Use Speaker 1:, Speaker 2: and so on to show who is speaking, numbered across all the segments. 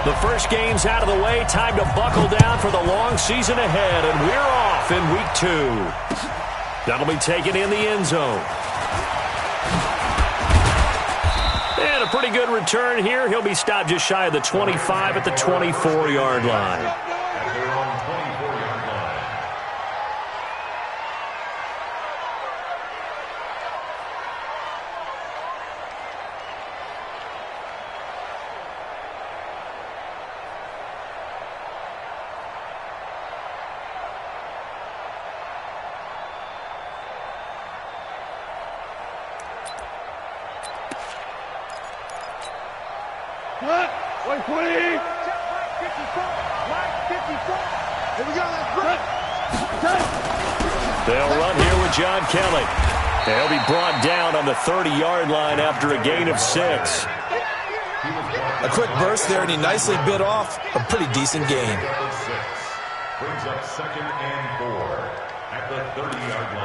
Speaker 1: The first game's out of the way. Time to buckle down for the long season ahead, and we're off in week 2. That'll be taken in the end zone. And a pretty good return here. He'll be stopped just shy of the 25 at the 24-yard line. They'll run here with John Kelly. They'll be brought down on the 30-yard line after a gain of 6.
Speaker 2: A quick burst there, and he nicely bit off a pretty decent gain.
Speaker 3: Brings up 2nd and 4 at the 30-yard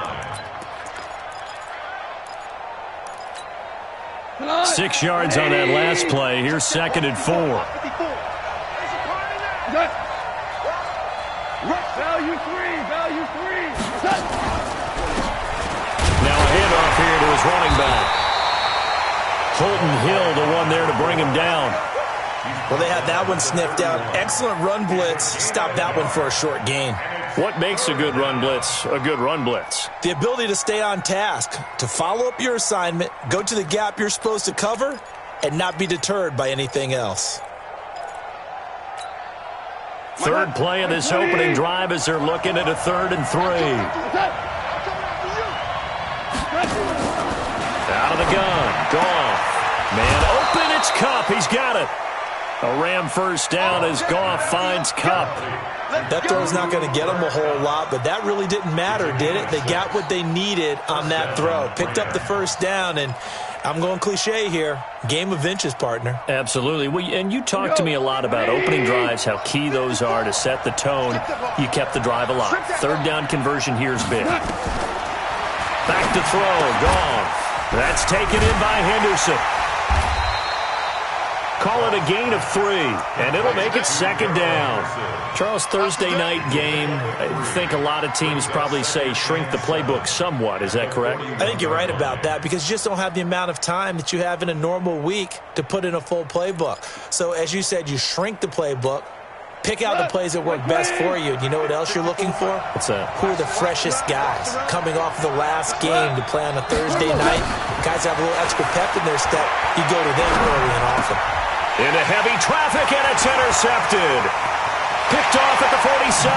Speaker 3: line.
Speaker 1: 6 yards on that last play. Here's 2nd and 4. Now a handoff here to his running back. Holton Hill, the one there to bring him down.
Speaker 2: Well, they had that one sniffed out. Excellent run blitz. Stopped that one for a short gain.
Speaker 1: What makes a good run blitz a good run blitz?
Speaker 2: The ability to stay on task, to follow up your assignment, go to the gap you're supposed to cover, and not be deterred by anything else.
Speaker 1: Third play of this opening drive as they're looking at a 3rd and 3. Out of the gun. Goff. Man open. It's Kupp. He's got it. A Ram first down as Goff finds Kupp.
Speaker 2: That throw's not going to get them a whole lot, but that really didn't matter, did it? They got what they needed on that throw. Picked up the first down, and I'm going cliche here. Game of inches, partner.
Speaker 1: Absolutely. Well, and you talked to me a lot about opening drives, how key those are to set the tone. You kept the drive alive. 3rd down conversion here is big. Back to throw. Goff. That's taken in by Henderson. Call it a gain of 3, and it'll make it 2nd down. Charles, Thursday night game, I think a lot of teams probably say shrink the playbook somewhat. Is that correct?
Speaker 2: I think you're right about that because you just don't have the amount of time that you have in a normal week to put in a full playbook. So as you said, you shrink the playbook, pick out the plays that work best for you. And you know what else you're looking for?
Speaker 1: What's that?
Speaker 2: Who are the freshest guys coming off the last game to play on a Thursday night? Guys have a little extra pep in their step. You go to them early and often.
Speaker 1: Into heavy traffic, and it's intercepted. Picked off at the 47.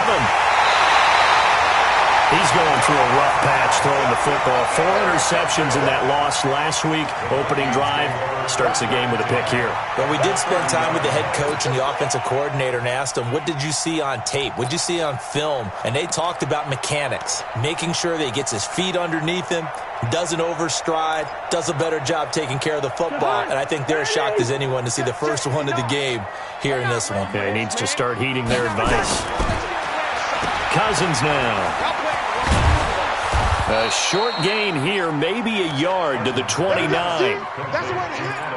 Speaker 1: He's going through a rough patch throwing the football. 4 interceptions in that loss last week. Opening drive starts the game with a pick here.
Speaker 2: Well, we did spend time with the head coach and the offensive coordinator and asked them, what did you see on tape? What did you see on film? And they talked about mechanics, making sure that he gets his feet underneath him, doesn't overstride, does a better job taking care of the football. And I think they're as shocked as anyone to see the first one of the game here in this one.
Speaker 1: Yeah, he needs to start heeding their advice. Cousins now. A short gain here, maybe a yard to the 29.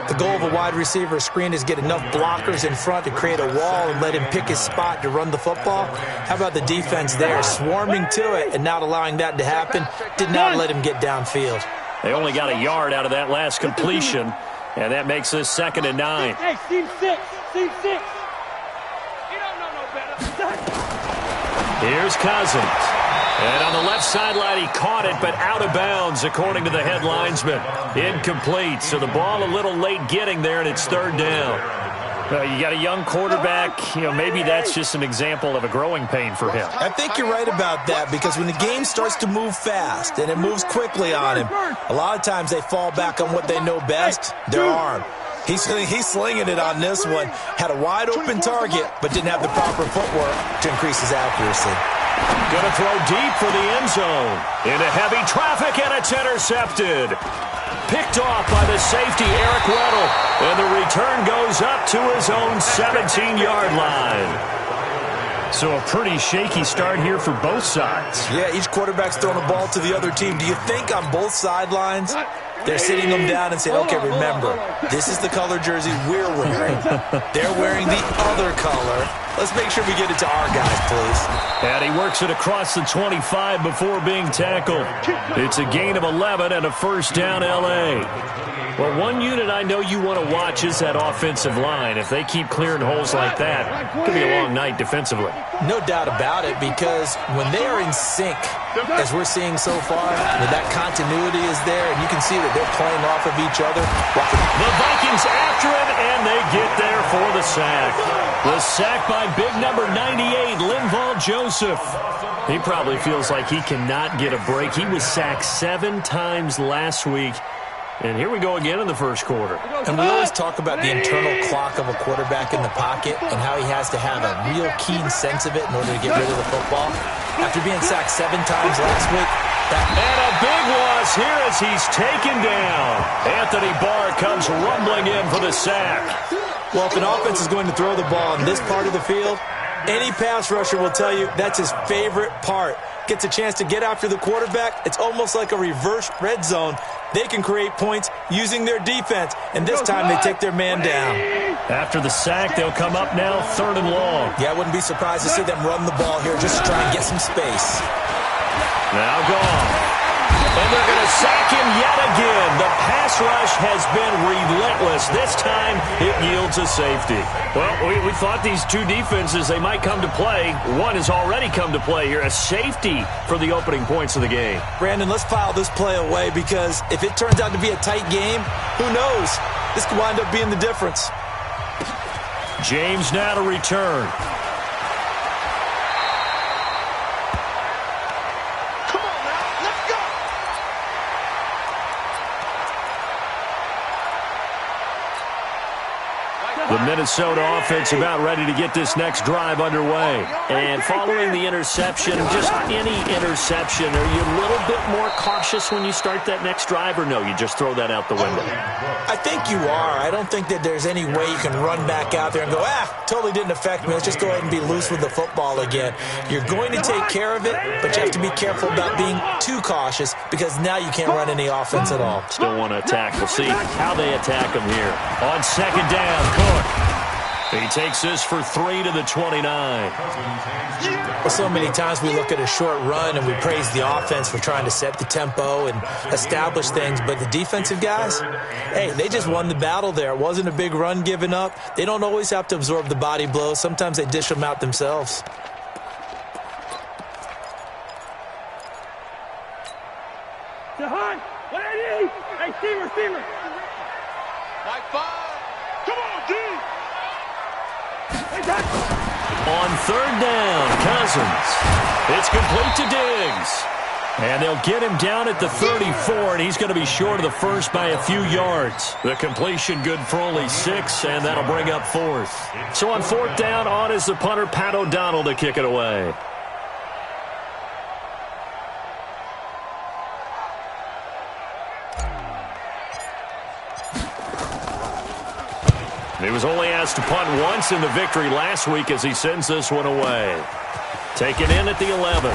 Speaker 2: The goal of a wide receiver screen is get enough blockers in front to create a wall and let him pick his spot to run the football. How about the defense there, swarming to it and not allowing that to happen? Did not let him get downfield.
Speaker 1: They only got a yard out of that last completion, and that makes this 2nd and 9.
Speaker 4: Hey, Steve 6. You don't know no better.
Speaker 1: Here's Cousins. And on the left sideline, he caught it, but out of bounds, according to the head linesman. Incomplete. So the ball a little late getting there, and it's 3rd down. You got a young quarterback. You know, maybe that's just an example of a growing pain for him.
Speaker 2: I think you're right about that because when the game starts to move fast and it moves quickly on him, a lot of times they fall back on what they know best, their arm. He's slinging it on this one. Had a wide-open target, but didn't have the proper footwork to increase his accuracy.
Speaker 1: Going to throw deep for the end zone. Into heavy traffic, and it's intercepted. Picked off by the safety, Eric Weddle. And the return goes up to his own 17-yard line. So a pretty shaky start here for both sides.
Speaker 2: Yeah, each quarterback's throwing a ball to the other team. Do you think on both sidelines They're sitting them down and saying, okay, remember, this is the color jersey we're wearing. They're wearing the other color. Let's make sure we get it to our guys, please.
Speaker 1: And he works it across the 25 before being tackled. It's a gain of 11 and a first down, L.A. Well, one unit I know you want to watch is that offensive line. If they keep clearing holes like that, it could be a long night defensively.
Speaker 2: No doubt about it, because when they are in sync, as we're seeing so far, when that continuity is there, and you can see that they're playing off of each other.
Speaker 1: The Vikings after him, and they get there for the sack. The sack by big number 98, Linval Joseph. He probably feels like he cannot get a break. He was sacked 7 times last week. And here we go again in the first quarter.
Speaker 2: And we always talk about the internal clock of a quarterback in the pocket and how he has to have a real keen sense of it in order to get rid of the football. After being sacked 7 times last week.
Speaker 1: And a big loss here as he's taken down. Anthony Barr comes rumbling in for the sack.
Speaker 2: Well, if an offense is going to throw the ball in this part of the field, any pass rusher will tell you that's his favorite part. Gets a chance to get after the quarterback. It's almost like a reverse red zone. They can create points using their defense, and this time they take their man down.
Speaker 1: After the sack, they'll come up now 3rd and long.
Speaker 2: Yeah, I wouldn't be surprised to see them run the ball here just to try and get some space.
Speaker 1: Now gone. And they're going to sack him yet again. The pass rush has been relentless. This time, it yields a safety. Well, we thought these two defenses, they might come to play. One has already come to play here. A safety for the opening points of the game.
Speaker 2: Brandon, let's file this play away, because if it turns out to be a tight game, who knows? This could wind up being the difference.
Speaker 1: James now to return. The Minnesota offense about ready to get this next drive underway. And following the interception, just any interception, are you a little bit more cautious when you start that next drive, or no, you just throw that out the window?
Speaker 2: I think you are. I don't think that there's any way you can run back out there and go, totally didn't affect me. Let's just go ahead and be loose with the football again. You're going to take care of it, but you have to be careful about being too cautious, because now you can't run any offense at all.
Speaker 1: Still want to attack. We'll see how they attack him here. On 2nd down, Cook. He takes this for 3 to the 29.
Speaker 2: Well, so many times we look at a short run and we praise the offense for trying to set the tempo and establish things, but the defensive guys, hey, they just won the battle there. It wasn't a big run given up. They don't always have to absorb the body blows. Sometimes they dish them out themselves.
Speaker 4: Jahan, what I need? Hey, Steamer. Mike 5. Come on, D.
Speaker 1: On 3rd down, Cousins. It's complete to Diggs. And they'll get him down at the 34, and he's going to be short of the first by a few yards. The completion good for only 6, and that'll bring up 4th. So on 4th down, on is the punter, Pat O'Donnell, to kick it away. He was only asked to punt once in the victory last week as he sends this one away. Taken in at the 11.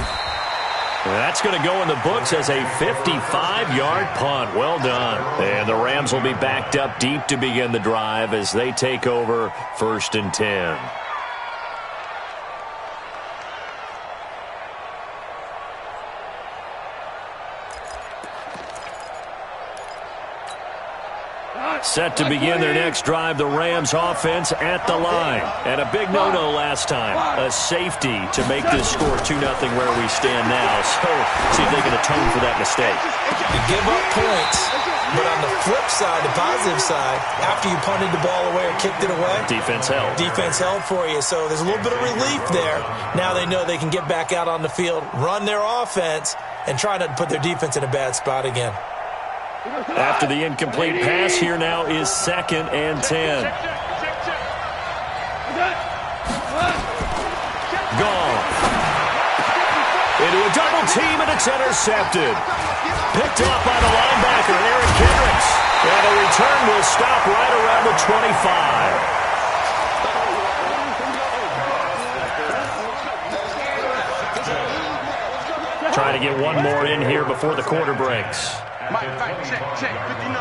Speaker 1: That's going to go in the books as a 55-yard punt. Well done. And the Rams will be backed up deep to begin the drive as they take over 1st and 10. Set to begin their next drive, the Rams offense at the line. And a big no-no last time. A safety to make this score 2-0 where we stand now. So, see if they can atone for that mistake.
Speaker 2: You give up points, but on the flip side, the positive side, after you punted the ball away or kicked it away,
Speaker 1: defense held.
Speaker 2: Defense held for you. So there's a little bit of relief there. Now they know they can get back out on the field, run their offense, and try not to put their defense in a bad spot again.
Speaker 1: After the incomplete pass, here now is 2nd and 10. Gone. Into a double team, and it's intercepted. Picked up by the linebacker, Eric Kendricks. And the return will stop right around the 25. Trying to get one more in here before the quarter breaks.
Speaker 4: Mike, check, 59.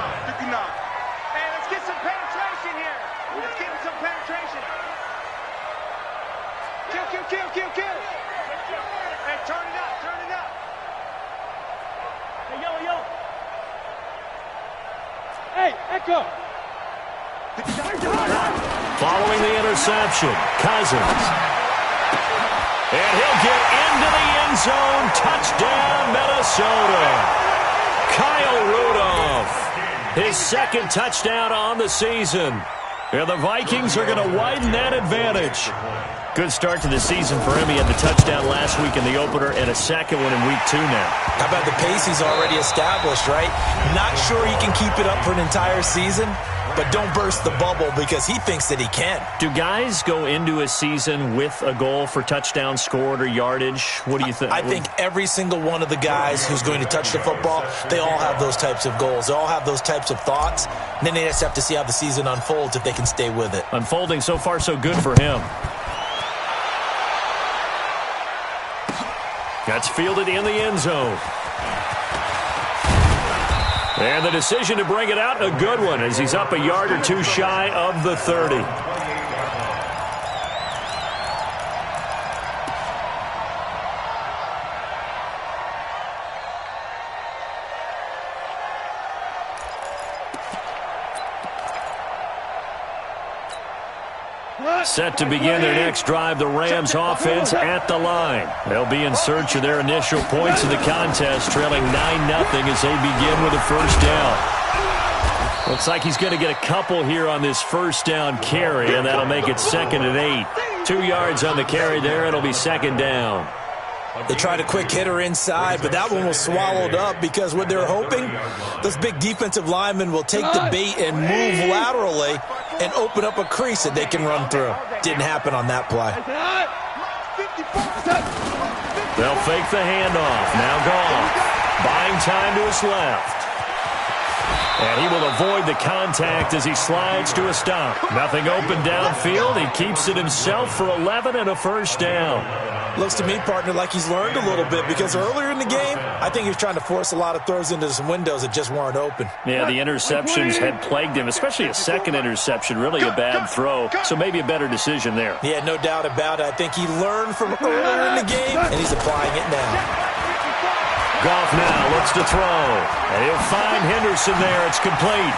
Speaker 4: Hey, let's get some penetration here. Let's get some penetration. Kill. Hey, turn it up. Hey, yo. Hey, Echo.
Speaker 1: Following the interception, Cousins. And he'll get into the end zone. Touchdown, Minnesota. Kyle Rudolph, his second touchdown on the season. And the Vikings are going to widen that advantage. Good start to the season for him. He had the touchdown last week in the opener and a second one in week 2 now.
Speaker 2: How about the pace he's already established, right? Not sure he can keep it up for an entire season, but don't burst the bubble because he thinks that he can.
Speaker 1: Do guys go into a season with a goal for touchdown scored or yardage? What do you think?
Speaker 2: I think every single one of the guys who's going to touch the football, they all have those types of goals. They all have those types of thoughts. And then they just have to see how the season unfolds if they can stay with it.
Speaker 1: Unfolding so far so good for him. That's fielded in the end zone. And the decision to bring it out, a good one, as he's up a yard or two shy of the 30. Set to begin their next drive, the Rams offense at the line. They'll be in search of their initial points of the contest, trailing 9-0 as they begin with a first down. Looks like he's going to get a couple here on this first down carry, and that'll make it 2nd and 8. 2 yards on the carry there. It'll be 2nd down.
Speaker 2: They tried a quick hitter inside, but that one was swallowed up because what they're hoping, those big defensive linemen will take the bait and move laterally and open up a crease that they can run through. Didn't happen on that play.
Speaker 1: They'll fake the handoff. Now Goff, buying time to his left. And he will avoid the contact as he slides to a stop. Nothing open downfield. He keeps it himself for 11 and a first down.
Speaker 2: Looks to me, partner, like he's learned a little bit because earlier in the game, I think he was trying to force a lot of throws into some windows that just weren't open.
Speaker 1: Yeah, the interceptions had plagued him, especially a second interception, really a bad throw, so maybe a better decision there.
Speaker 2: Yeah, no doubt about it. I think he learned from earlier in the game, and he's applying it now.
Speaker 1: Goff now looks to throw, and he'll find Henderson there. It's complete.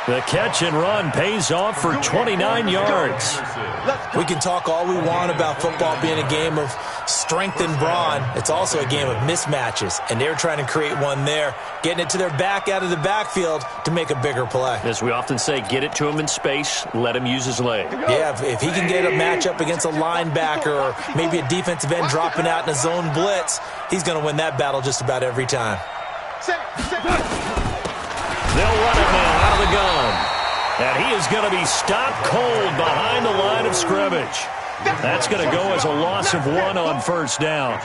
Speaker 1: The catch and run pays off for 29 yards.
Speaker 2: We can talk all we want about football being a game of strength and brawn. It's also a game of mismatches, and they're trying to create one there, getting it to their back out of the backfield to make a bigger play.
Speaker 1: As we often say, get it to him in space, let him use his leg.
Speaker 2: Yeah, if he can get a matchup against a linebacker or maybe a defensive end dropping out in a zone blitz, he's going to win that battle just about every time.
Speaker 1: They'll run it now out of the gun. And he is going to be stopped cold behind the line of scrimmage. That's going to go as a loss of 1 on first down.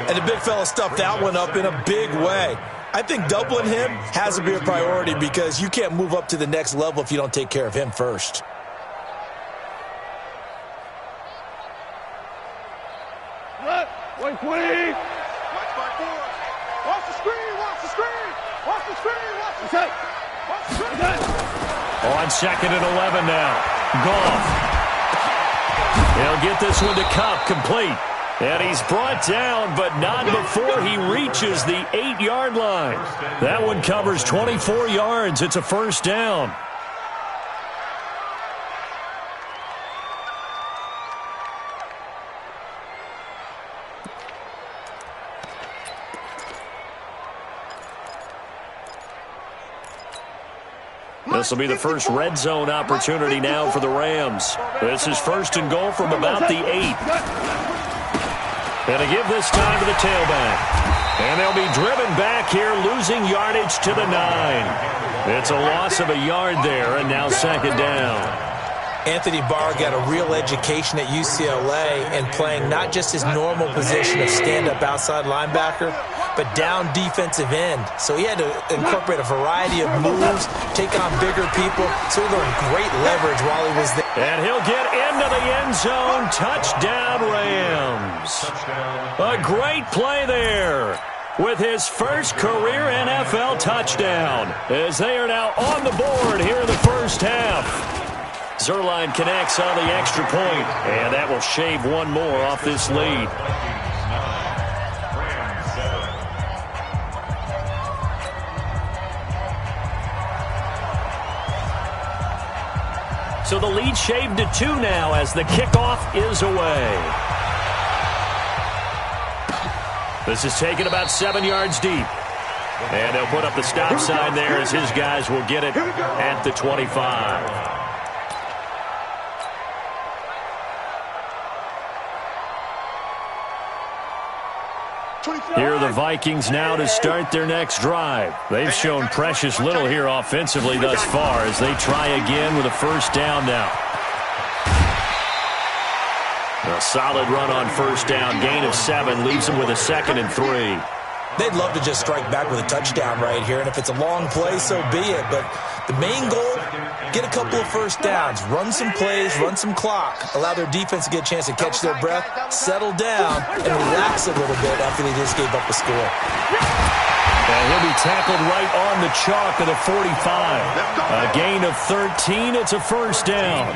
Speaker 2: And the big fella stuffed that one up in a big way. I think doubling him has to be a priority because you can't move up to the next level if you don't take care of him first.
Speaker 4: Watch the screen.
Speaker 1: On 2nd and 11 now. Goff. He'll get this one to Kupp, complete. And he's brought down, but not before he reaches the 8-yard line. That one covers 24 yards. It's a first down. This will be the first red zone opportunity now for the Rams. This is 1st and goal from about the 8. And to give this time to the tailback. And they'll be driven back here, losing yardage to the 9. It's a loss of a yard there, and now 2nd down.
Speaker 2: Anthony Barr got a real education at UCLA and playing not just his normal position of stand-up outside linebacker, but down defensive end. So he had to incorporate a variety of moves, take on bigger people, so he learned great leverage while he was there.
Speaker 1: And he'll get into the end zone. Touchdown, Rams. A great play there with his first career NFL touchdown, as they are now on the board here in the first half. Zerline connects on the extra point, and that will shave one more off this lead. So the lead shaved to 2 now as the kickoff is away. This is taken about 7 yards deep. And they'll put up the stop sign there as his guys will get it at the 25. Here are the Vikings now to start their next drive. They've shown precious little here offensively thus far as they try again with a first down now. A solid run on first down. Gain of 7 leaves them with a 2nd and 3.
Speaker 2: They'd love to just strike back with a touchdown right here, and if it's a long play, so be it. But the main goal, get a couple of first downs, run some plays, run some clock, allow their defense to get a chance to catch their breath, settle down, and relax a little bit after they just gave up a score.
Speaker 1: And he'll be tackled right on the chalk of the 45. A gain of 13. It's a first down.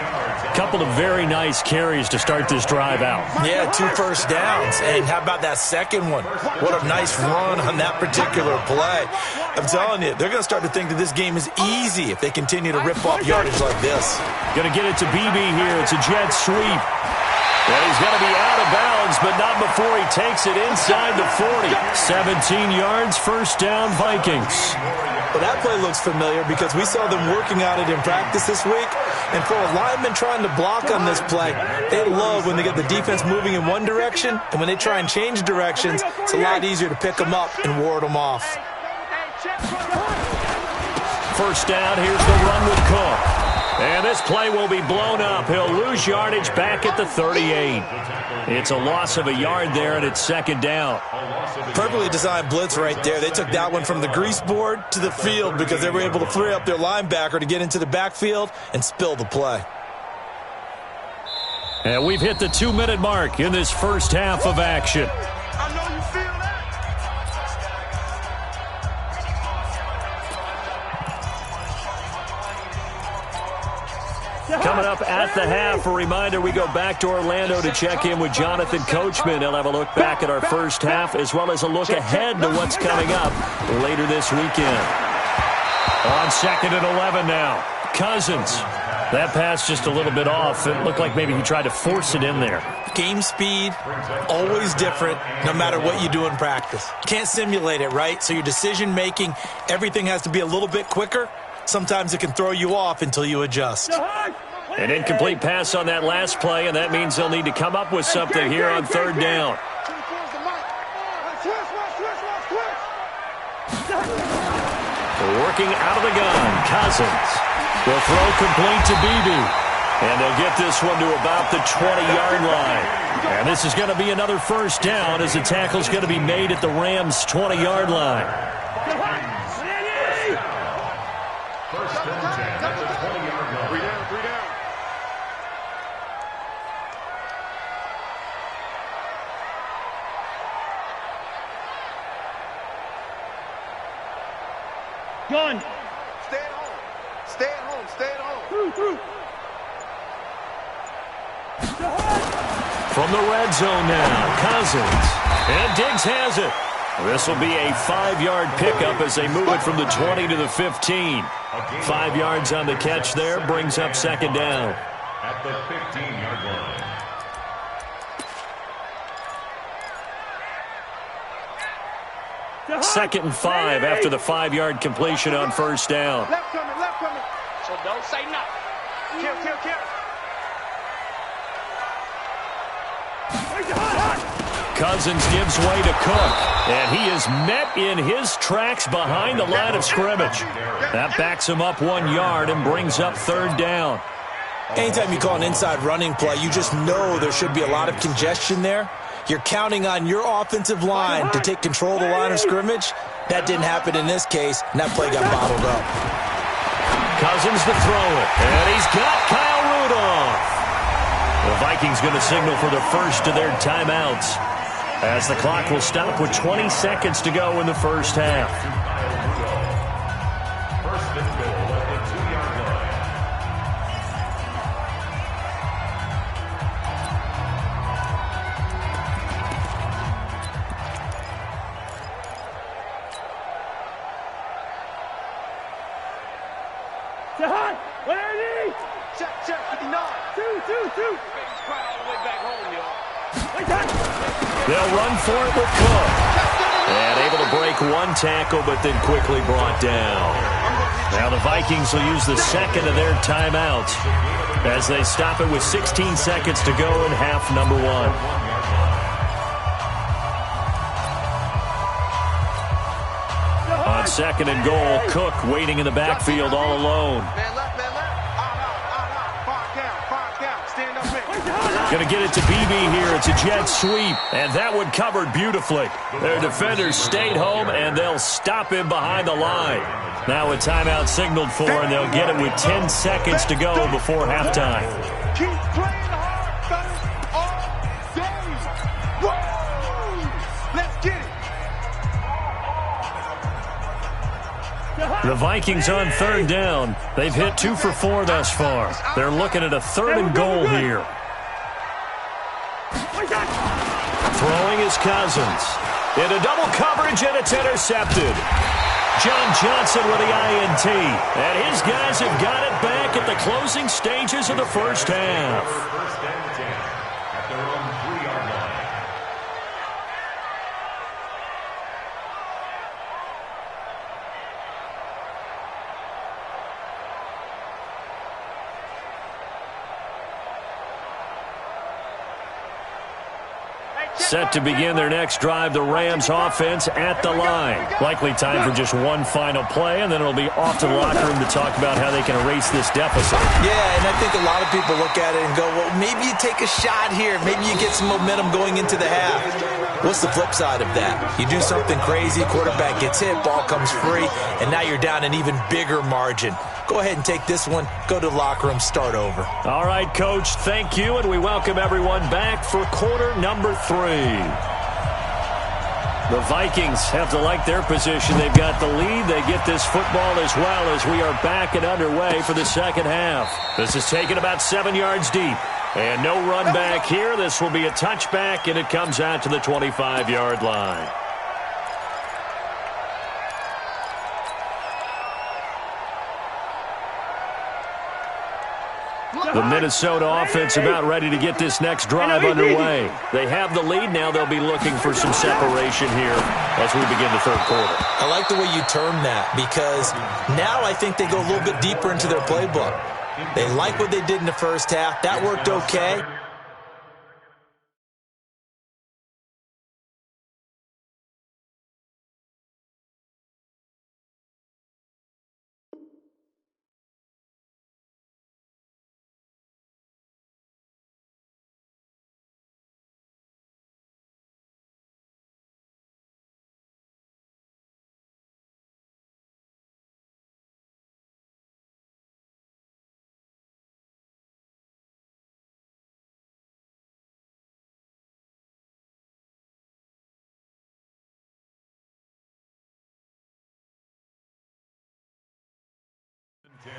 Speaker 1: Couple of very nice carries to start this drive out.
Speaker 2: Yeah, 2 first downs. And how about that second one? What a nice run on that particular play. I'm telling you, they're going to start to think that this game is easy if they continue to rip off yardage like this.
Speaker 1: Going to get it to BB here. It's a jet sweep. Well, he's going to be out of bounds, but not before he takes it inside the 40. 17 yards, first down, Vikings.
Speaker 2: Well, that play looks familiar because we saw them working on it in practice this week. And for a lineman trying to block on this play, they love when they get the defense moving in one direction. And when they try and change directions, it's a lot easier to pick them up and ward them off.
Speaker 1: First down, here's the run with Cook. And this play will be blown up. He'll lose yardage back at the 38. It's a loss of a yard there, and it's 2nd down.
Speaker 2: Perfectly designed blitz right there. They took that one from the grease board to the field because they were able to free up their linebacker to get into the backfield and spill the play.
Speaker 1: And we've hit the 2-minute mark in this first half of action.
Speaker 4: I know you feel that.
Speaker 1: Coming up at the half, a reminder, we go back to Orlando to check in with Jonathan Coachman. He'll have a look back at our first half as well as a look ahead to what's coming up later this weekend. On 2nd and 11 now, Cousins. That pass just a little bit off. It looked like maybe he tried to force it in there.
Speaker 2: Game speed, always different, no matter what you do in practice. Can't simulate it, right? So your decision-making, everything has to be a little bit quicker. Sometimes it can throw you off until you adjust.
Speaker 1: An incomplete pass on that last play, and that means they'll need to come up with something here on 3rd down. Working out of the gun, Cousins. Will throw complete to BB. And they'll get this one to about the 20-yard line. And this is going to be another first down as the tackle's going to be made at the Rams' 20-yard line.
Speaker 3: First and 10 at the 20-yard line.
Speaker 4: 3 down, 3 down. Gun. Stay at home. Stay at home. Stay at home. Through.
Speaker 1: From the red zone now, Cousins. And Diggs has it. This will be a 5-yard pickup as they move it from the 20 to the 15. 5 yards on the catch there, brings up 2nd down.
Speaker 3: At the 15-yard line.
Speaker 1: Second and 5 after the 5-yard completion on first down.
Speaker 4: Left coming, left coming. So don't say nothing. Kill.
Speaker 1: Cousins gives way to Cook, and he is met in his tracks behind the line of scrimmage. That backs him up 1 yard and brings up 3rd down.
Speaker 2: Anytime you call an inside running play, you just know there should be a lot of congestion there. You're counting on your offensive line to take control of the line of scrimmage. That didn't happen in this case, and that play got bottled up.
Speaker 1: Cousins to throw it, and he's got Kyle it off. The Vikings going to signal for the first of their timeouts, as the clock will stop with 20 seconds to go in the first half.
Speaker 3: First and goal at the 2-yard line.
Speaker 4: Jahan, 180.
Speaker 5: Check, 59.
Speaker 4: Two.
Speaker 5: Crowd all the way back home, y'all.
Speaker 4: Wait, time.
Speaker 1: They'll run for it with Cook. And able to break one tackle, but then quickly brought down. Now the Vikings will use the second of their timeouts as they stop it with 16 seconds to go in half number one. On second and goal, Cook waiting in the backfield all alone.
Speaker 5: Man left. Five down. Stand up, man.
Speaker 1: Going to get it to BB here. It's a jet sweep, and that one covered beautifully. Their defenders stayed home, and they'll stop him behind the line. Now a timeout signaled for, and they'll get it with 10 seconds to go before halftime.
Speaker 5: Keep playing hard, fellas, all day. Woo! Let's get it.
Speaker 1: The Vikings on third down. They've hit 2 for 4 thus far. They're looking at a third and goal here. Throwing is Cousins. Into double coverage, and it's intercepted. John Johnson with the INT. And his guys have got it back at the closing stages of the first half.
Speaker 3: First and 10 at their own 3-yard line.
Speaker 1: Set to begin their next drive, the Rams offense at the line. Likely time for just one final play, and then it'll be off to the locker room to talk about how they can erase this deficit.
Speaker 2: Yeah, and I think a lot of people look at it and go, well, maybe you take a shot here. Maybe you get some momentum going into the half. What's the flip side of that? You do something crazy, quarterback gets hit, ball comes free, and now you're down an even bigger margin. Go ahead and take this one, go to the locker room, start over.
Speaker 1: All right, Coach, thank you, and we welcome everyone back for quarter number 3. The Vikings have to like their position. They've got the lead. They get this football as well as we are back and underway for the second half. This is taken about 7 yards deep. And no run back here. This will be a touchback, and it comes out to the 25-yard line. The Minnesota offense about ready to get this next drive underway. They have the lead. Now they'll be looking for some separation here as we begin the third quarter.
Speaker 2: I like the way you term that, because now I think they go a little bit deeper into their playbook. They like what they did in the first half. That worked okay.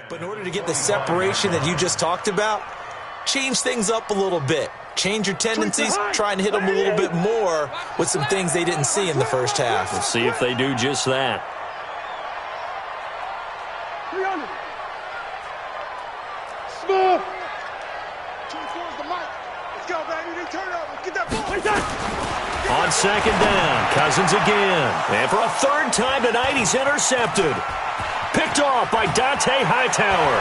Speaker 2: But in order to get the separation that you just talked about, change things up a little bit. Change your tendencies, try and hit them a little bit more with some things they didn't see in the first half.
Speaker 1: We'll see if they do just that.
Speaker 4: Small.
Speaker 5: Towards the mic. Let's go, baby. Turn up. Let's get that ball.
Speaker 1: On second down, Cousins again. And for a third time tonight, he's intercepted. Picked off by Dante Hightower.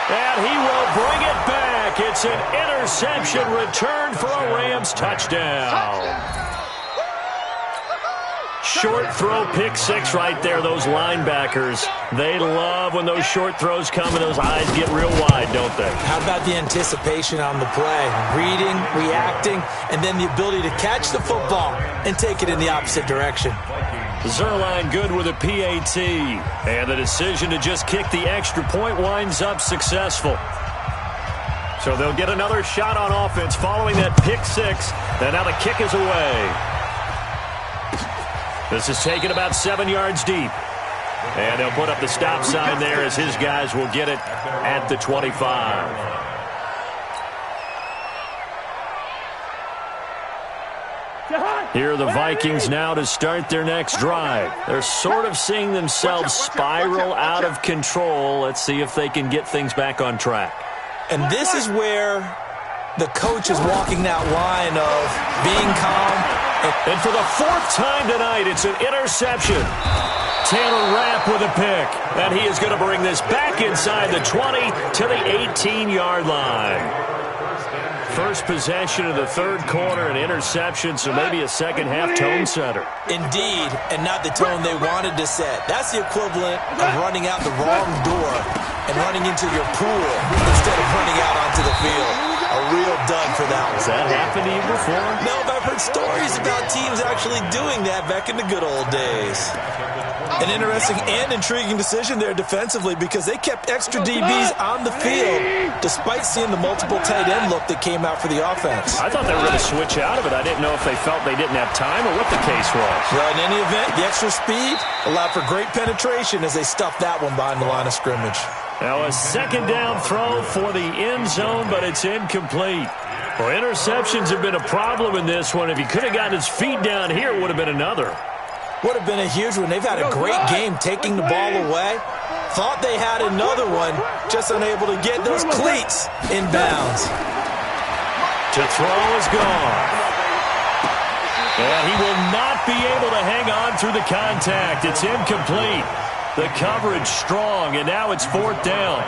Speaker 1: And he will bring it back. It's an interception return for a Rams touchdown. Short throw, pick six right there. Those linebackers, they love when those short throws come and those eyes get real wide, don't they?
Speaker 2: How about the anticipation on the play? Reading, reacting, and then the ability to catch the football and take it in the opposite direction.
Speaker 1: Zerline good with a PAT. And the decision to just kick the extra point winds up successful. So they'll get another shot on offense following that pick six. And now the kick is away. This is taken about 7 yards deep. And they'll put up the stop sign there as his guys will get it at the 25. Here are the Vikings now to start their next drive. They're sort of seeing themselves spiral out of control. Let's see if they can get things back on track.
Speaker 2: And this is where the coach is walking that line of being calm.
Speaker 1: And for the fourth time tonight, it's an interception. Taylor Rapp with a pick. And he is going to bring this back inside the 20 to the 18-yard line. First possession of the third quarter, an interception, so maybe a second-half tone setter.
Speaker 2: Indeed, and not the tone they wanted to set. That's the equivalent of running out the wrong door and running into your pool instead of running out onto the field. A real dud for that one.
Speaker 1: Has that happened to you before?
Speaker 2: No, but I've heard stories about teams actually doing that back in the good old days. An interesting and intriguing decision there defensively because they kept extra DBs on the field despite seeing the multiple tight end look that came out for the offense.
Speaker 1: I thought they were going to switch out of it. I didn't know if they felt they didn't have time or what the case was.
Speaker 2: Well, in any event, the extra speed allowed for great penetration as they stuffed that one behind the line of scrimmage.
Speaker 1: Now a second down throw for the end zone, but it's incomplete. Well, interceptions have been a problem in this one. If he could have gotten his feet down here, it would have been another.
Speaker 2: Would have been a huge one. They've had a great game taking the ball away. Thought they had another one, just unable to get those cleats in bounds.
Speaker 1: To throw is gone. And he will not be able to hang on through the contact. It's incomplete. The coverage strong, and now it's fourth down.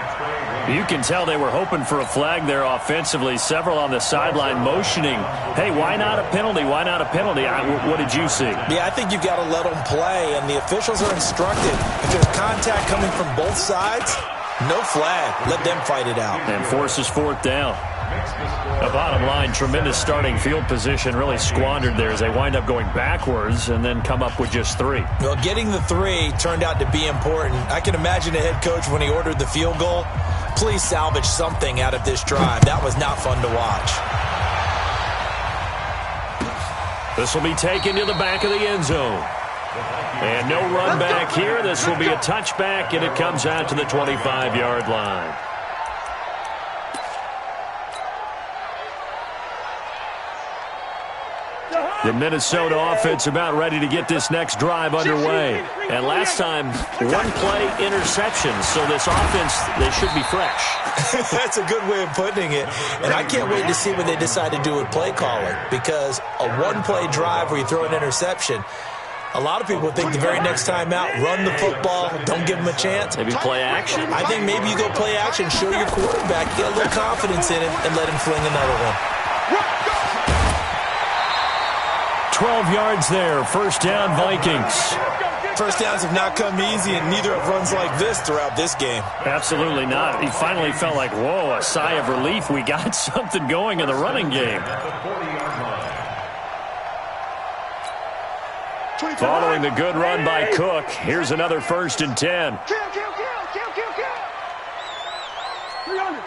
Speaker 1: You can tell they were hoping for a flag there offensively. Several on the sideline motioning, hey, why not a penalty? Why not a penalty? What did you see?
Speaker 2: Yeah, I think you've got to let them play, and the officials are instructed. If there's contact coming from both sides, no flag. Let them fight it out.
Speaker 1: And forces fourth down. The bottom line, tremendous starting field position, really squandered there as they wind up going backwards and then come up with just 3.
Speaker 2: Well, getting the 3 turned out to be important. I can imagine the head coach when he ordered the field goal. Please salvage something out of this drive. That was not fun to watch.
Speaker 1: This will be taken to the back of the end zone. And no run back here. This will be a touchback, and it comes out to the 25-yard line. The Minnesota offense about ready to get this next drive underway. And last time, one-play interception. So this offense, they should be fresh.
Speaker 2: That's a good way of putting it. And I can't wait to see what they decide to do with play calling. Because a one-play drive where you throw an interception, a lot of people think the very next time out, run the football, don't give them a chance.
Speaker 1: Maybe play action?
Speaker 2: I think maybe you go play action, show your quarterback, get a little confidence in it, and let him fling another one.
Speaker 1: 12 yards there. First down, Vikings.
Speaker 2: First downs have not come easy, and neither have runs like this throughout this game.
Speaker 1: Absolutely not. He finally felt like, whoa, a sigh of relief. We got something going in the running game. Following the good run by Cook, here's another 1st and 10.
Speaker 5: Kill. 300.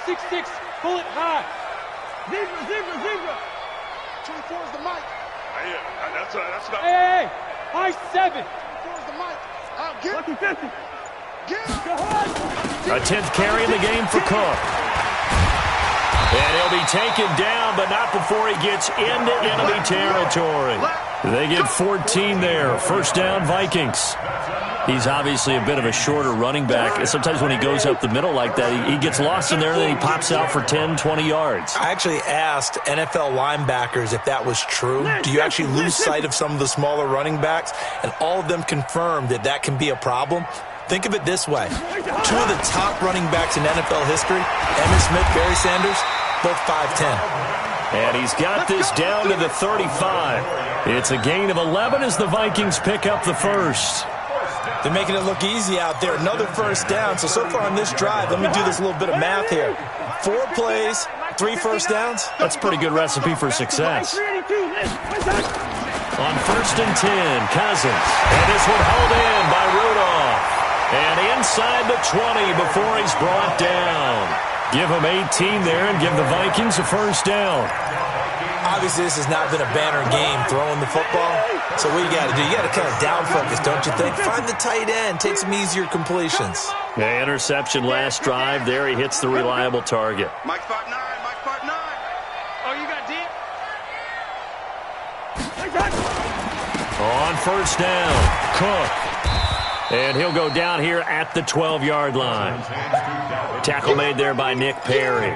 Speaker 5: 6'6", pull it high. Zebra. 24 is the mic.
Speaker 3: Yeah, that's what
Speaker 5: Hey, high 7. 24
Speaker 3: is the mic. Get
Speaker 5: Lucky 50.
Speaker 1: A 10th carry in the game for Cook. And he'll be taken down, but not before he gets into enemy territory. They get 14 there. First down, Vikings. He's obviously a bit of a shorter running back. Sometimes when he goes up the middle like that, he gets lost in there, and then he pops out for 10, 20 yards.
Speaker 2: I actually asked NFL linebackers if that was true. Do you actually lose sight of some of the smaller running backs? And all of them confirmed that that can be a problem. Think of it this way. 2 of the top running backs in NFL history, Emmitt Smith, Barry Sanders, both 5'10".
Speaker 1: And he's got this down to the 35. It's a gain of 11 as the Vikings pick up the first.
Speaker 2: They're making it look easy out there. Another first down. So far on this drive, let me do this little bit of math here. 4 plays, 3 first downs.
Speaker 1: That's a pretty good recipe for success. On 1st and 10, Cousins. And this one held in by Rudolph. And inside the 20 before he's brought down. Give them 18 there and give the Vikings a first down.
Speaker 2: Obviously, this has not been a banner game throwing the football. So what you got to do, you got to kind of down focus, don't you think? Find the tight end, take some easier completions.
Speaker 1: Yeah, interception last drive. There he hits the reliable target.
Speaker 5: Mike part 9, Mike part 9. Oh, you got deep?
Speaker 1: On first down, Cook. And he'll go down here at the 12-yard line. Tackle made there by Nick Perry.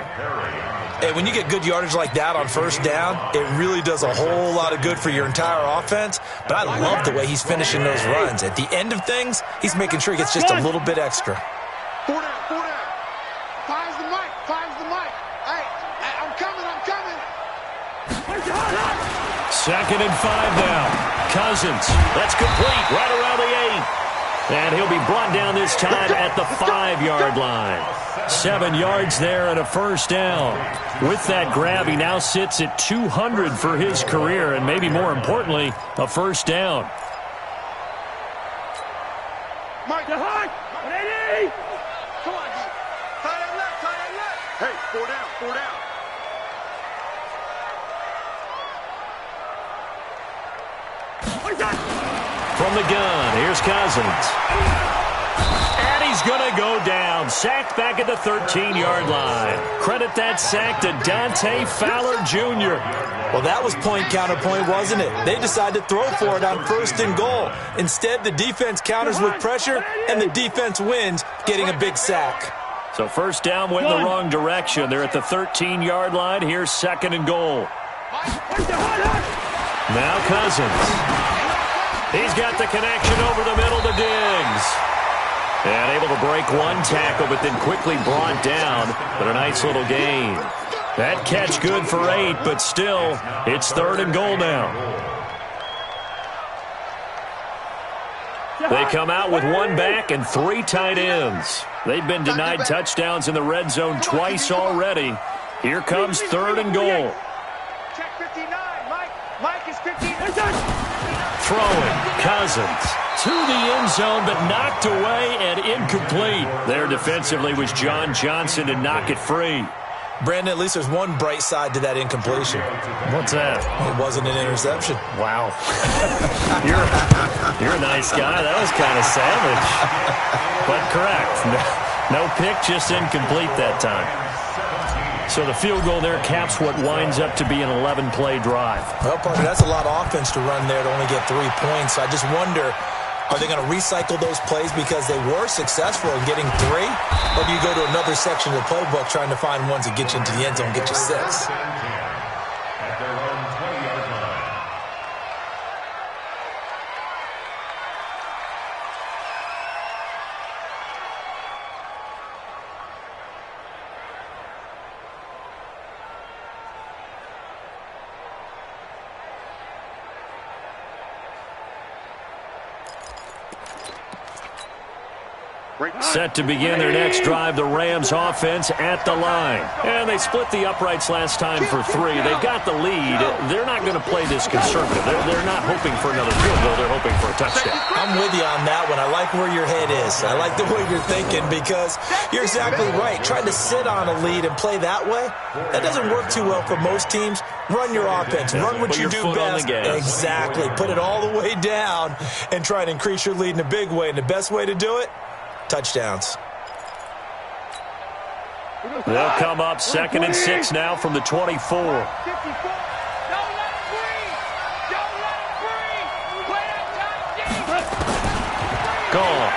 Speaker 2: Hey, when you get good yardage like that on first down, it really does a whole lot of good for your entire offense. But I love the way he's finishing those runs. At the end of things, he's making sure he gets just a little bit extra.
Speaker 5: 4 down, 4 down. Finds the mic, finds the mic. Hey, I'm coming, I'm coming.
Speaker 1: 2nd and 5 now. Cousins, that's complete, right around the 8. And he'll be brought down this time at the 5-yard line. 7 yards there and a first down. With that grab, he now sits at 200 for his career, and maybe more importantly, a first down.
Speaker 5: Mike, the high. 180. Come on, D. Tight end left, tight end left. Hey, 4 down, 4 down.
Speaker 1: From the gun, here's Cousins. And he's going to go down. Sacked back at the 13-yard line. Credit that sack to Dante Fowler Jr.
Speaker 2: Well, that was point counterpoint, wasn't it? They decided to throw for it on 1st and goal. Instead, the defense counters with pressure, and the defense wins, getting a big sack.
Speaker 1: So first down went in the wrong direction. They're at the 13-yard line. Here's 2nd and goal. Now Cousins. He's got the connection over the middle to Diggs. And able to break one tackle, but then quickly brought down. But a nice little gain. That catch good for 8, but still, it's 3rd and goal now. They come out with 1 back and 3 tight ends. They've been denied touchdowns in the red zone twice already. Here comes 3rd and goal.
Speaker 5: Check 59, Mike. Mike is 15.
Speaker 1: Throwing, Cousins to the end zone, but knocked away and incomplete. There defensively was John Johnson to knock it free.
Speaker 2: Brandon, at least there's one bright side to that incompletion.
Speaker 1: What's that?
Speaker 2: It wasn't an interception.
Speaker 1: Wow. You're a nice guy. That was kind of savage. But correct. No pick, just incomplete that time. So the field goal there caps what winds up to be an 11-play drive.
Speaker 2: Well, partner, that's a lot of offense to run there to only get 3 points. I just wonder, are they going to recycle those plays because they were successful in getting 3? Or do you go to another section of the playbook trying to find ones that get you into the end zone and get you 6?
Speaker 3: At their own 20-yard line.
Speaker 1: Set to begin their next drive, the Rams offense at the line. And they split the uprights last time for 3. They've got the lead. They're not going to play this conservative. They're not hoping for another field goal. They're hoping for a touchdown.
Speaker 2: I'm with you on that one. I like where your head is. I like the way you're thinking because you're exactly right. Trying to sit on a lead and play that way, that doesn't work too well for most teams. Run your offense. Run what you do best. Exactly. Put it all the way down and try to increase your lead in a big way. And the best way to do it, touchdowns.
Speaker 1: They'll come up 2nd and 6 now from the 24. Gone.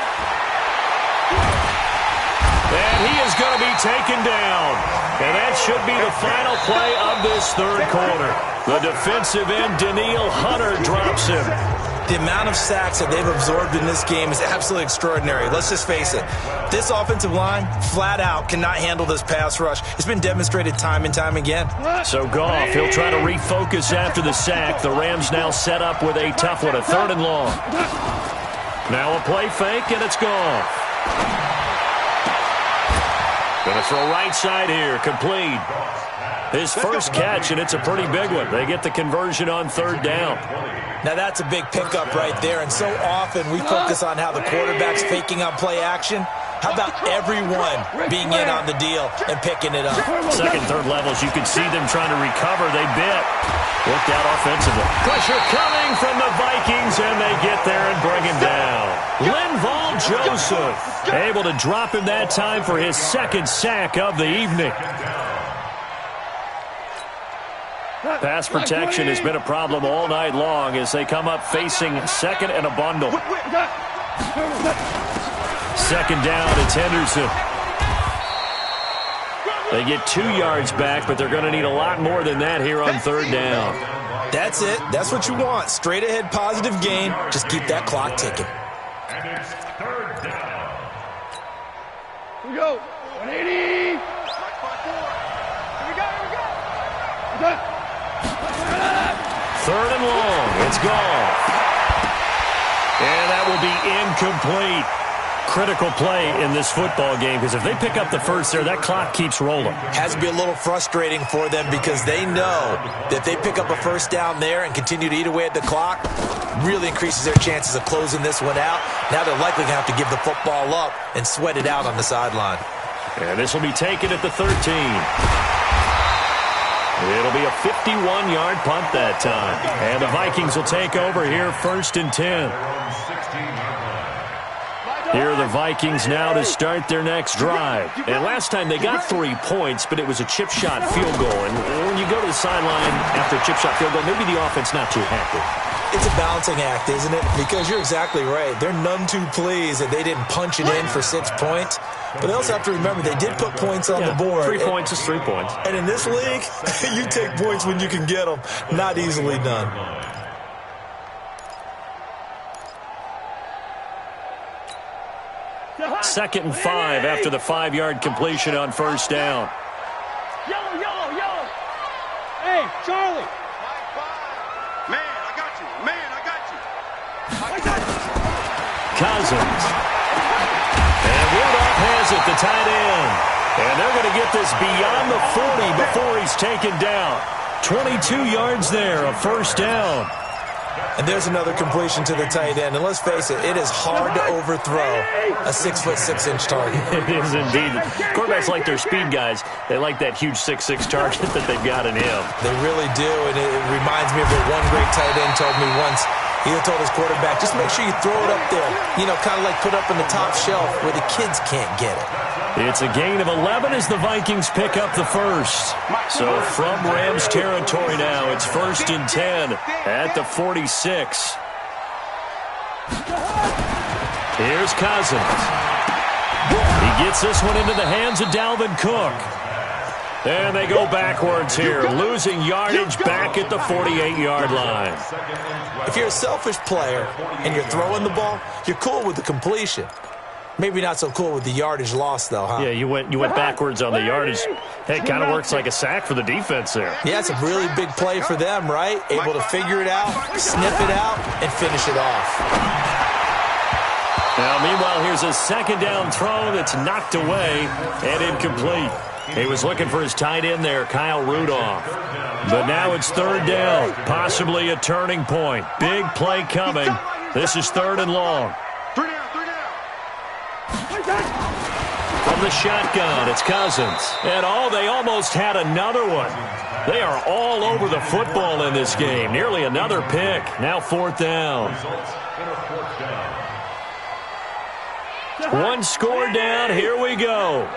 Speaker 1: And he is going to be taken down. And that should be the final play of this 3rd quarter. The defensive end, Danielle Hunter, drops him.
Speaker 2: The amount of sacks that they've absorbed in this game is absolutely extraordinary. Let's just face it. This offensive line, flat out, cannot handle this pass rush. It's been demonstrated time and time again.
Speaker 1: So Goff, he'll try to refocus after the sack. The Rams now set up with a tough one, a 3rd and long. Now a play fake, and it's Goff. Gonna throw right side here, complete. His first catch, and it's a pretty big one. They get the conversion on 3rd down.
Speaker 2: Now that's a big pickup right there, and so often we focus on how the quarterback's faking on play action. How about everyone being in on the deal and picking it up?
Speaker 1: Second, third levels, you could see them trying to recover. They bit. Worked out offensively. Pressure coming from the Vikings, and they get there and bring him down. Linval Joseph able to drop him that time for his second sack of the evening. Pass protection has been a problem all night long as they come up facing second and a bundle. Second down, it's Henderson. They get 2 yards back, but they're going to need a lot more than that here on third down.
Speaker 2: That's it. That's what you want. Straight ahead positive gain. Just keep that clock ticking.
Speaker 3: And it's third down.
Speaker 4: Here we go. 180. Here we go.
Speaker 1: Third and long. It's gone. And that will be incomplete. Critical play in this football game because if they pick up the first there, that clock keeps rolling.
Speaker 2: Has to be a little frustrating for them because they know that if they pick up a first down there and continue to eat away at the clock, really increases their chances of closing this one out. Now they're likely going to have to give the football up and sweat it out on the sideline.
Speaker 1: And this will be taken at the 13. It'll be a 51-yard punt that time. And the Vikings will take over here first and 10. Here are the Vikings now to start their next drive. And last time they got 3 points, but it was a chip shot field goal. And when you go to the sideline after a chip shot field goal, maybe the offense not too happy.
Speaker 2: It's a balancing act, isn't it? Because you're exactly right. They're none too pleased that they didn't punch it in for 6 points. But they also have to remember they did put points on the board.
Speaker 1: 3 points is 3 points.
Speaker 2: And in this league, you take points when you can get them. Not easily done.
Speaker 1: Second and 5 after the 5-yard completion on first down.
Speaker 4: Yellow. Hey, Charlie.
Speaker 5: Man, I got you.
Speaker 1: Cousins. And Rudolph has it, the tight end. And they're going to get this beyond the 40 before he's taken down. 22 yards there, a first down.
Speaker 2: And there's another completion to the tight end. And let's face it, it is hard to overthrow a 6'6" target.
Speaker 1: It is indeed. Quarterbacks like their speed guys. They like that huge 6'6" target that they've got in him.
Speaker 2: They really do, and it reminds me of what one great tight end told me once. He told his quarterback, just make sure you throw it up there. You know, kind of like put up in the top shelf where the kids can't get it.
Speaker 1: It's a gain of 11 as the Vikings pick up the first. So from Rams territory now, it's first and 10 at the 46. Here's Cousins. He gets this one into the hands of Dalvin Cook. And they go backwards here, losing yardage back at the 48-yard line.
Speaker 2: If you're a selfish player and you're throwing the ball, you're cool with the completion. Maybe not so cool with the yardage loss, though, huh?
Speaker 1: Yeah, you went backwards on the yardage. Hey, it kind of works like a sack for the defense there.
Speaker 2: Yeah, it's a really big play for them, right? Able to figure it out, snip it out, and finish it off.
Speaker 1: Now, meanwhile, here's a second down throw that's knocked away and incomplete. He was looking for his tight end there, Kyle Rudolph. But now it's third down, possibly a turning point. Big play coming. This is third and long.
Speaker 5: Three down.
Speaker 1: From the shotgun, it's Cousins. And they almost had another one. They are all over the football in this game. Nearly another pick. Now fourth down. One score down. Here we go.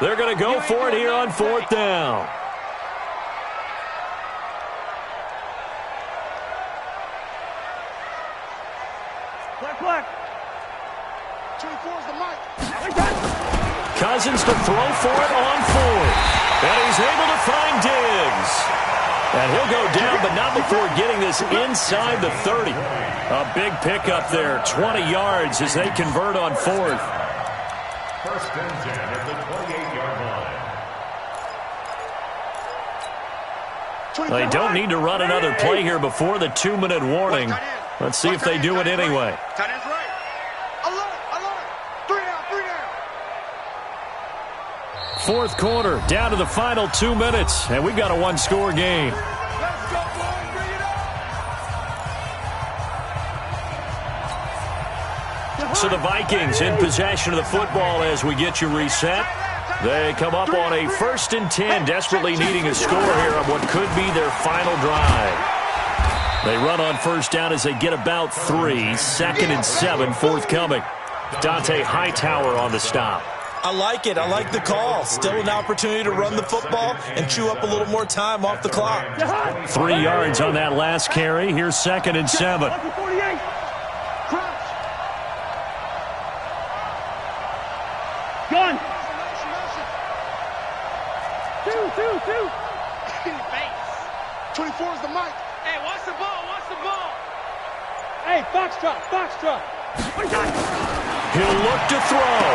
Speaker 1: They're going to go for it here on fourth down.
Speaker 4: Black.
Speaker 1: Cousins to throw for it on fourth. And he's able to find Diggs. And he'll go down, but not before getting this inside the 30. A big pickup there, 20 yards as they convert on fourth.
Speaker 3: First and 10 at the 28-yard line.
Speaker 1: They don't need to run another play here before the 2-minute warning. Let's see if they do it anyway.
Speaker 5: Tight end's right. I love it. Three down.
Speaker 1: Fourth quarter, down to the final 2 minutes, and we've got a one-score game.
Speaker 5: Let's go, boys. Bring it
Speaker 1: So the Vikings in possession of the football as we get you reset. They come up on a 1st and 10, desperately needing a score here on what could be their final drive. They run on 1st down as they get about 3. 2nd and 7 forthcoming. Dante Hightower on the stop.
Speaker 2: I like it. I like the call. Still an opportunity to run the football and chew up a little more time off the clock.
Speaker 1: 3 yards on that last carry. Here's 2nd and 7.
Speaker 4: Gun. Two. In the face.
Speaker 5: 24 is the mic.
Speaker 4: Hey, watch the ball. Hey, foxtrot.
Speaker 1: He'll look to throw.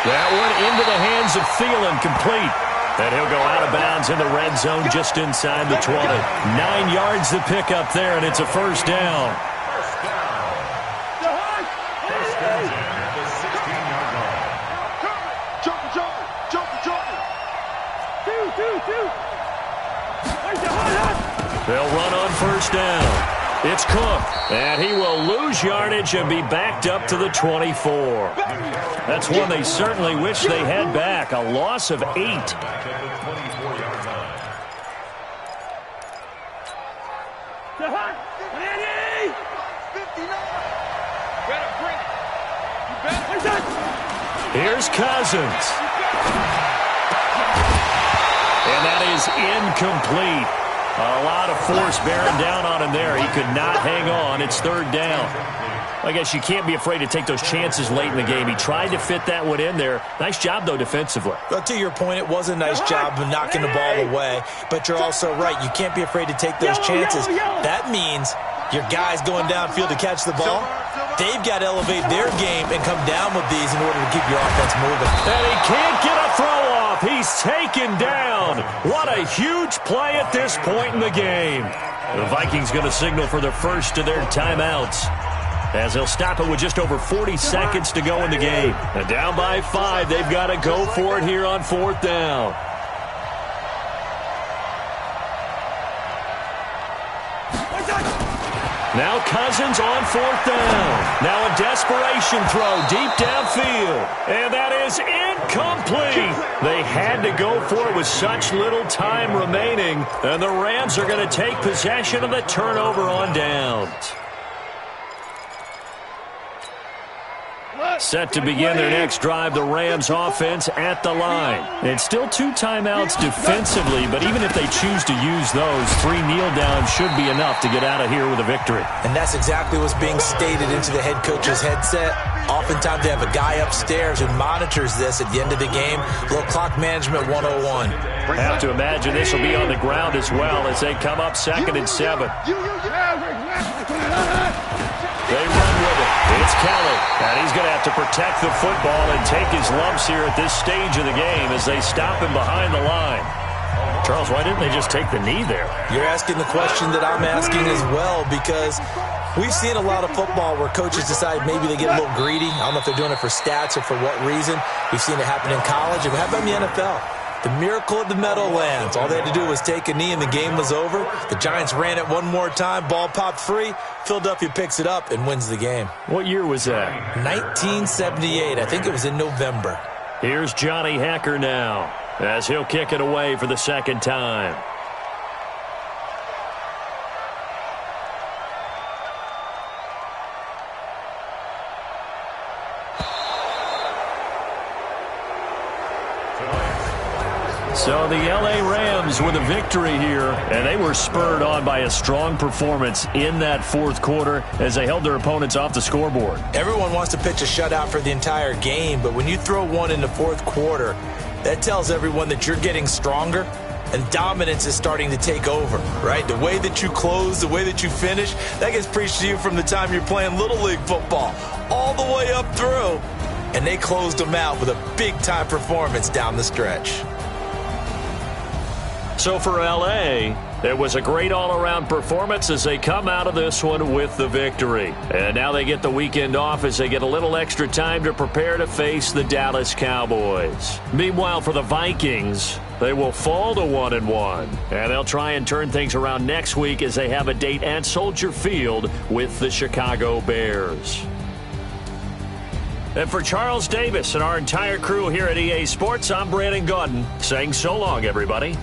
Speaker 1: That one into the hands of Thielen, complete. And he'll go out of bounds in the red zone just inside the 20. 9 yards to pick up there, and it's a 1st down.
Speaker 3: The 16-yard line.
Speaker 5: Joker.
Speaker 4: Two.
Speaker 1: They'll run on 1st down. It's Cook, and he will lose yardage and be backed up to the 24. That's one they certainly wish they had back, a loss of 8.
Speaker 3: Back at the 24-yard line.
Speaker 1: Here's Cousins. And that is incomplete. A lot of force bearing down on him there. He could not hang on. It's 3rd down. I guess you can't be afraid to take those chances late in the game. He tried to fit that one in there. Nice job, though, defensively.
Speaker 2: Well, to your point, it was a nice job of knocking the ball away. But you're also right. You can't be afraid to take those chances. That means your guys going downfield to catch the ball, they've got to elevate their game and come down with these in order to keep your offense moving.
Speaker 1: And he can't get a throw off. He's taken down. What a huge play at this point in the game. The Vikings going to signal for the first of their timeouts, as they'll stop it with just over 40 seconds to go in the game. And down by 5, they've got to go for it here on 4th down. Now Cousins on 4th down. Now a desperation throw deep downfield. And that is incomplete. They had to go for it with such little time remaining. And the Rams are going to take possession of the turnover on downs. Set to begin their next drive, the Rams offense at the line. It's still 2 timeouts defensively, but even if they choose to use those, 3 kneel downs should be enough to get out of here with a victory.
Speaker 2: And that's exactly what's being stated into the head coach's headset. Oftentimes they have a guy upstairs who monitors this at the end of the game. Little clock management 101.
Speaker 1: I have to imagine this will be on the ground as well as they come up 2nd and 7. They run with it. It's Kelly, and he's going to have to protect the football and take his lumps here at this stage of the game as they stop him behind the line. Charles, why didn't they just take the knee there?
Speaker 2: You're asking the question that I'm asking as well, because we've seen a lot of football where coaches decide maybe they get a little greedy. I don't know if they're doing it for stats or for what reason. We've seen it happen in college. And how about in the NFL? The miracle of the Meadowlands. All they had to do was take a knee and the game was over. The Giants ran it one more time. Ball popped free. Philadelphia picks it up and wins the game.
Speaker 1: What year was that?
Speaker 2: 1978. I think it was in November.
Speaker 1: Here's Johnny Hecker now as he'll kick it away for the 2nd time. So the L.A. Rams with a victory here, and they were spurred on by a strong performance in that 4th quarter as they held their opponents off the scoreboard.
Speaker 2: Everyone wants to pitch a shutout for the entire game, but when you throw one in the 4th quarter, that tells everyone that you're getting stronger and dominance is starting to take over, right? The way that you close, the way that you finish, that gets preached to you from the time you're playing Little League football all the way up through, and they closed them out with a big-time performance down the stretch.
Speaker 1: So for L.A., it was a great all-around performance as they come out of this one with the victory. And now they get the weekend off as they get a little extra time to prepare to face the Dallas Cowboys. Meanwhile, for the Vikings, they will fall to 1-1. And they'll try and turn things around next week as they have a date at Soldier Field with the Chicago Bears. And for Charles Davis and our entire crew here at EA Sports, I'm Brandon Gaudin saying so long, everybody.